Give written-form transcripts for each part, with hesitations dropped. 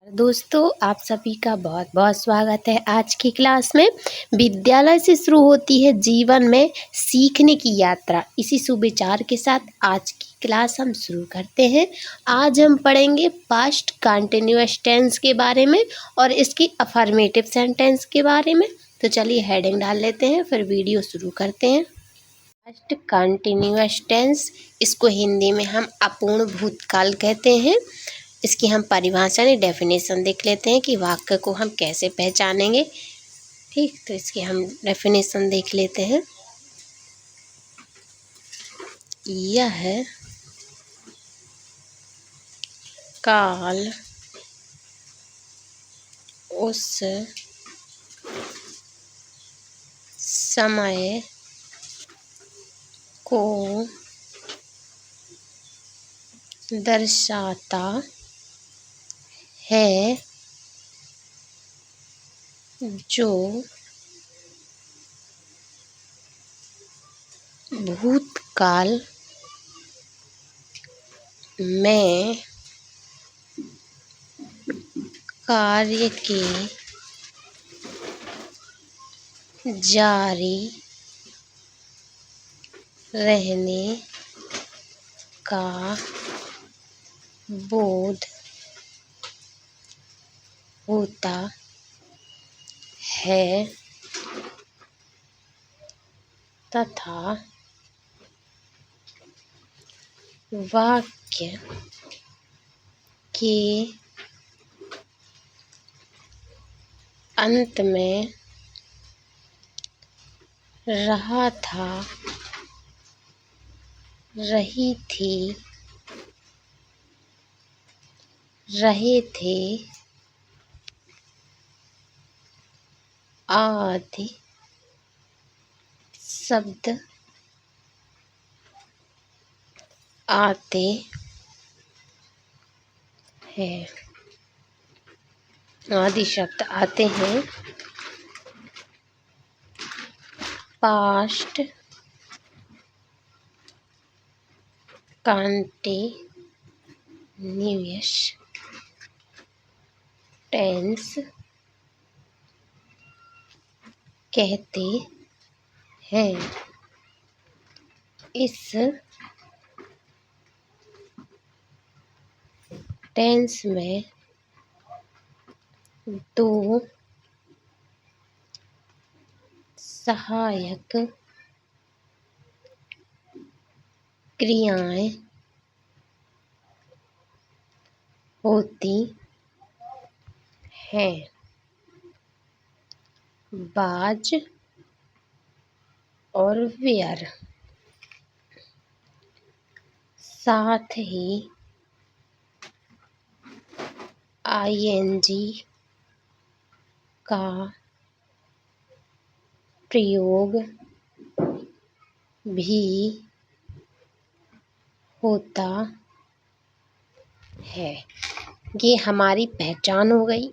दोस्तों, आप सभी का बहुत बहुत स्वागत है आज की क्लास में। विद्यालय से शुरू होती है जीवन में सीखने की यात्रा। इसी सुविचार के साथ आज की क्लास हम शुरू करते हैं। आज हम पढ़ेंगे पास्ट कंटिन्यूअस टेंस के बारे में और इसकी अफर्मेटिव सेंटेंस के बारे में। तो चलिए हेडिंग डाल लेते हैं, फिर वीडियो शुरू करते हैं। पास्ट कंटिन्यूअस टेंस, इसको हिंदी में हम अपूर्ण भूतकाल कहते हैं। इसकी हम परिभाषा यानी डेफिनेशन देख लेते हैं कि वाक्य को हम कैसे पहचानेंगे। ठीक, तो इसकी हम डेफिनेशन देख लेते हैं। यह काल उस समय को दर्शाता है जो भूतकाल में कार्य के जारी रहने का बोध होता है तथा वाक्य के अंत में रहा था, रही थी, रहे थे आदि शब्द आते हैं। आदि शब्द आते हैं। पास्ट कंटिन्यूअस टेंस कहते हैं। इस टेंस में दो सहायक क्रियाएं होती हैं, वाज और वेयर। साथ ही आईएनजी का प्रयोग भी होता है। ये हमारी पहचान हो गई।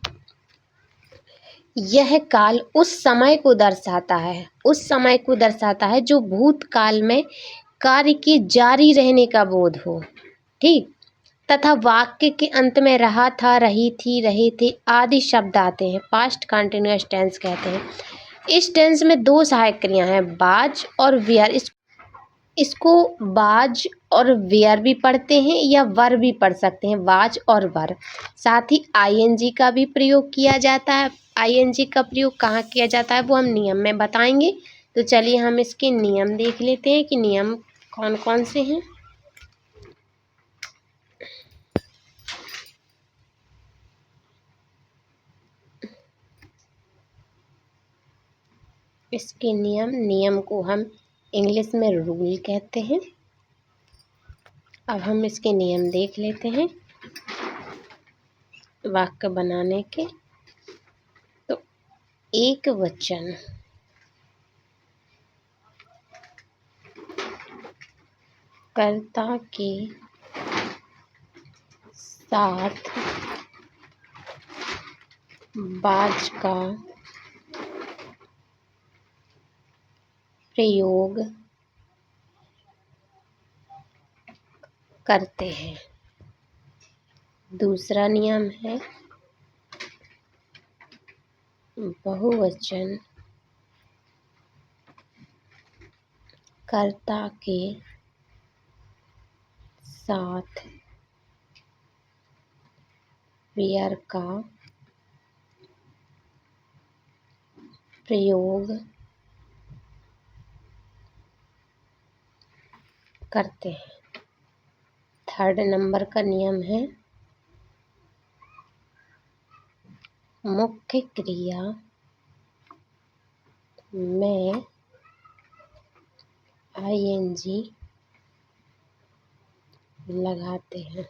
यह काल उस समय को दर्शाता है, उस समय को दर्शाता है जो भूतकाल में कार्य के जारी रहने का बोध हो। ठीक, तथा वाक्य के अंत में रहा था, रही थी, रहे थे आदि शब्द आते हैं। पास्ट कंटिन्यूअस टेंस कहते हैं। इस टेंस में दो सहायक क्रिया हैं, बाज और वेयर। इसको बाज और वेयर भी पढ़ते हैं या वर भी पढ़ सकते हैं, बाज और वर। साथ ही आईएनजी का भी प्रयोग किया जाता है। आईएनजी का प्रयोग कहाँ किया जाता है वो हम नियम में बताएंगे। तो चलिए हम इसके नियम देख लेते हैं कि नियम कौन कौन से हैं। इसके नियम को हम इंग्लिश में रूल कहते हैं। अब हम इसके नियम देख लेते हैं वाक्य बनाने के। तो एक वचन कर्ता के साथ बाज का प्रयोग करते हैं। दूसरा नियम है बहुवचन कर्ता के साथ वेयर का प्रयोग करते हैं। 3rd नंबर का नियम है मुख्य क्रिया में आईएनजी लगाते हैं।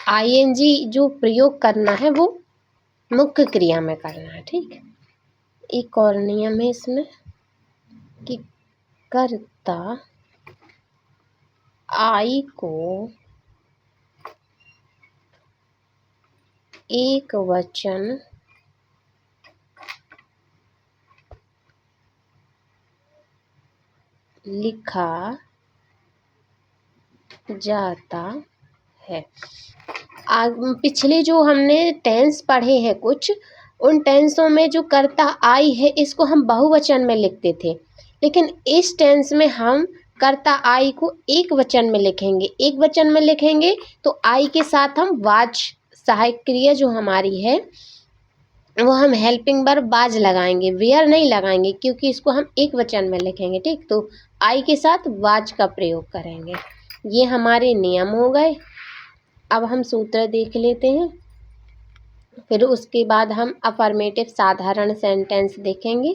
आईएनजी जो प्रयोग करना है वो मुख्य क्रिया में करना है, ठीक है। एक और नियम है इसमें कि कर्ता आई को एक वचन लिखा जाता है। पिछले जो हमने टेंस पढ़े हैं कुछ, उन टेंसों में जो कर्ता आई है इसको हम बहुवचन में लिखते थे, लेकिन इस टेंस में हम कर्ता आई को एक वचन में लिखेंगे। एक वचन में लिखेंगे तो आई के साथ हम वाच सहायक क्रिया जो हमारी है वो हम हेल्पिंग वर्ब बाज लगाएंगे, वेयर नहीं लगाएंगे क्योंकि इसको हम एक वचन में लिखेंगे, ठीक। तो आई के साथ वाज का प्रयोग करेंगे। ये हमारे नियम हो गए। अब हम सूत्र देख लेते हैं, फिर उसके बाद हम अफर्मेटिव साधारण सेंटेंस देखेंगे,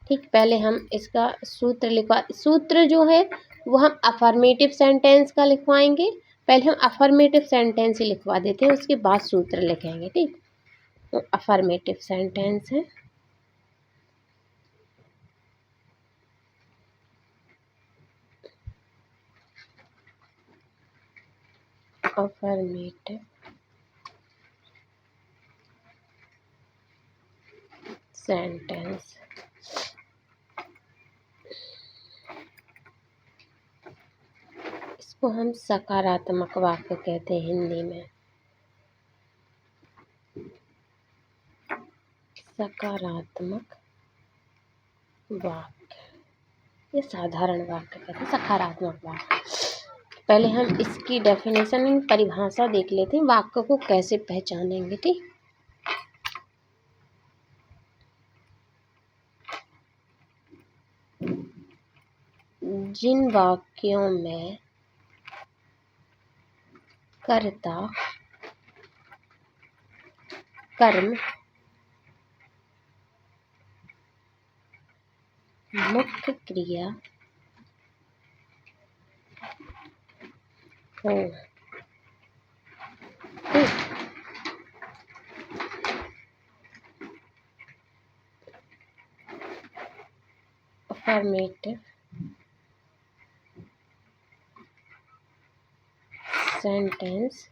ठीक। पहले हम इसका सूत्र जो है वो हम अफर्मेटिव सेंटेंस का लिखवाएंगे। पहले हम अफर्मेटिव सेंटेंस ही लिखवा देते हैं, उसके बाद सूत्र लिखेंगे, ठीक। तो अफर्मेटिव सेंटेंस है अफर्मेटिव सेंटेंस। इसको हम सकारात्मक वाक्य कहते हैं हिंदी में। सकारात्मक वाक्य, ये साधारण वाक्य कहते हैं, सकारात्मक वाक्य। पहले हम इसकी डेफिनेशन परिभाषा देख लेते हैं, वाक्य को कैसे पहचानेंगे, ठीक। जिन वाक्यों में कर्ता कर्म मुख्य क्रिया हो, अफर्मेटिव सेंटेंस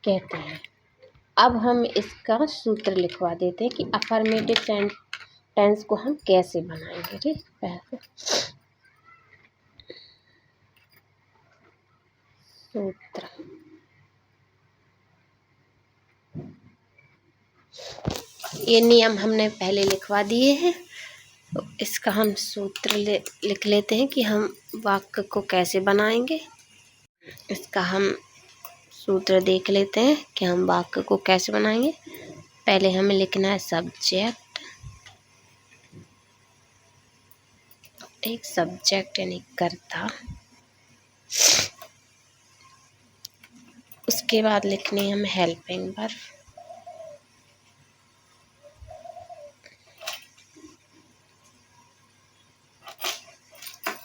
कहते हैं। अब हम इसका सूत्र लिखवा देते हैं कि अफर्मेटिव सेंटेंस को हम कैसे बनाएंगे, ठीक। पहले सूत्र, ये नियम हमने पहले लिखवा दिए हैं, तो इसका हम सूत्र लिख लेते हैं कि हम वाक्य को कैसे बनाएंगे। इसका हम सूत्र देख लेते हैं कि हम वाक्य को कैसे बनाएंगे। पहले हमें लिखना है सब्जेक्ट, एक सब्जेक्ट यानी कर्ता। उसके बाद लिखनी है हम हेल्पिंग वर्ब,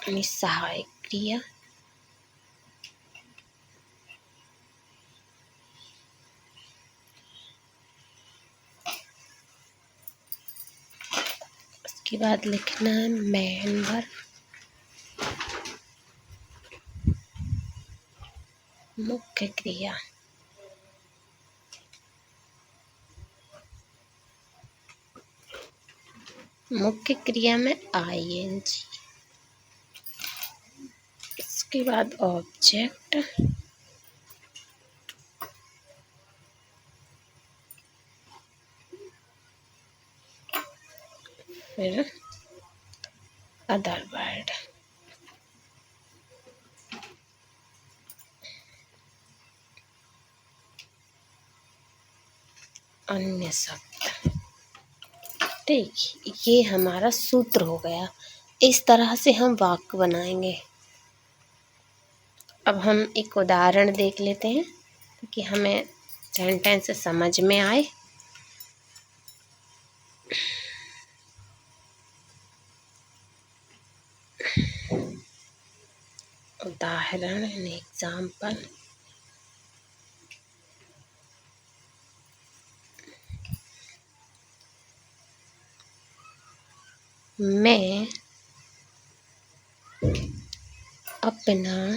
यानी सहायक क्रिया। उसके बाद लिखना है मेन वर्ब, मुख्य क्रिया। मुख्य क्रिया में आईएनजी। इसके बाद ऑब्जेक्ट, फिर अदर वर्ड, अन्य शब्द। ठीक, ये हमारा सूत्र हो गया। इस तरह से हम वाक्य बनाएंगे। अब हम एक उदाहरण देख लेते हैं ताकि हमें सेंटेंस समझ में आए। उदाहरण, एन एग्जाम्पल। मैं अपना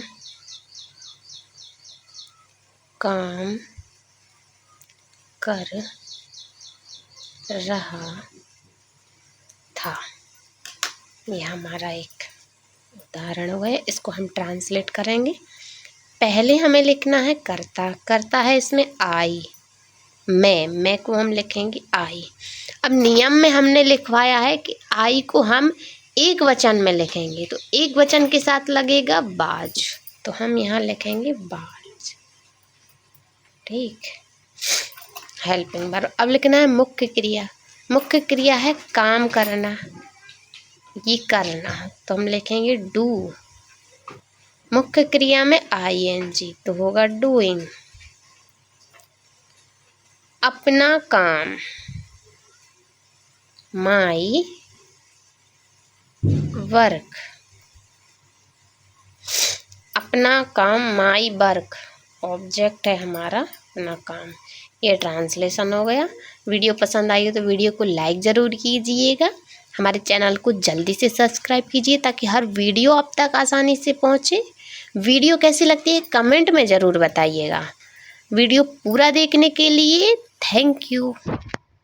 काम कर रहा था। यह हमारा एक उदाहरण हुआ है। इसको हम ट्रांसलेट करेंगे। पहले हमें लिखना है करता। करता है इसमें आई, मैं को हम लिखेंगे आई। अब नियम में हमने लिखवाया है कि आई को हम एक वचन में लिखेंगे, तो एक वचन के साथ लगेगा बाज, तो हम यहाँ लिखेंगे बाज। ठीक, हेल्पिंग वर्ब। अब लिखना है मुख्य क्रिया। मुख्य क्रिया है काम करना, ये करना, तो हम लिखेंगे डू। मुख्य क्रिया में ING तो होगा डूइंग। अपना काम माई वर्क। अपना काम माई वर्क, ऑब्जेक्ट है हमारा अपना काम। ये ट्रांसलेशन हो गया। वीडियो पसंद आई हो तो वीडियो को लाइक ज़रूर कीजिएगा। हमारे चैनल को जल्दी से सब्सक्राइब कीजिए ताकि हर वीडियो आप तक आसानी से पहुँचे। वीडियो कैसी लगती है कमेंट में ज़रूर बताइएगा। वीडियो पूरा देखने के लिए थैंक यू।